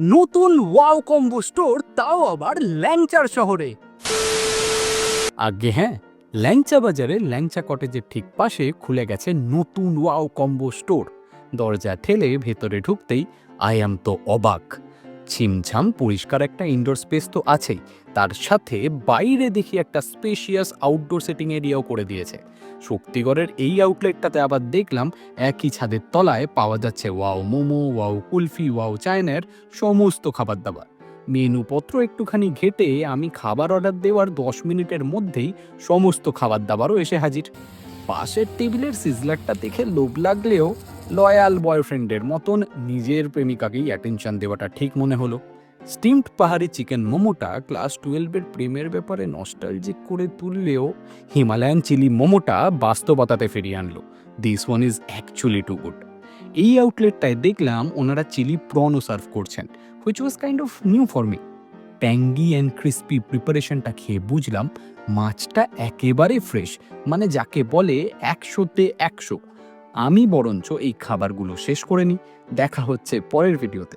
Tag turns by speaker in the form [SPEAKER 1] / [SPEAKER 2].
[SPEAKER 1] নতুন wow combo store, তাও আবার ল্যাংচার শহরে। আগে হ্যাঁ, ল্যাংচা বাজারে ল্যাংচা কটেজের ঠিক পাশে খুলে গেছে নতুন ওয়াও কম্বো স্টোর। দরজা ঠেলে ভেতরে ঢুকতেই আই অ্যাম তো অবাক। ছিমছাম পরিষ্কার একটা ইনডোর স্পেস তো আছেই, তার সাথে বাইরে দেখি একটা স্পেশিয়াস আউটডোর সেটিং এরিয়াও করে দিয়েছে। শক্তিগড়ের এই আউটলেটটাতে আবার দেখলাম একই ছাদের তলায় পাওয়া যাচ্ছে wow momo, wow kulfi, wow চায়নার সমস্ত খাবার দাবার। মেনুপত্র একটুখানি ঘেটে আমি খাবার অর্ডার দেওয়ার 10 মিনিটের মধ্যেই সমস্ত খাবার দাবারও এসে হাজির। পাশের টেবিলের সিজলারটা দেখে লোভ লাগলেও লয়াল বয়ফ্রেন্ডের মতন নিজের প্রেমিকাকেই অ্যাটেনশন দেওয়াটা ঠিক মনে হলো। স্টিমড পাহাড়ি চিকেন মোমোটা ক্লাস 12-এর প্রেমের ব্যাপারে নস্টালজিক করে তুললেও হিমালয়ান চিলি মোমোটা বাস্তবতাতে ফিরিয়ে আনলো। This one is actually too good. এই আউটলেটটায় দেখলাম ওনারা চিলি প্রনও সার্ভ করছেন, which was kind of new for me. Tangy and crispy প্রিপারেশনটা খেয়ে বুঝলাম মাছটা একেবারে ফ্রেশ, মানে যাকে বলে 100-তে 100। আমি বরঞ্চ এই খাবারগুলো শেষ করে নিই। দেখা হচ্ছে পরের ভিডিওতে।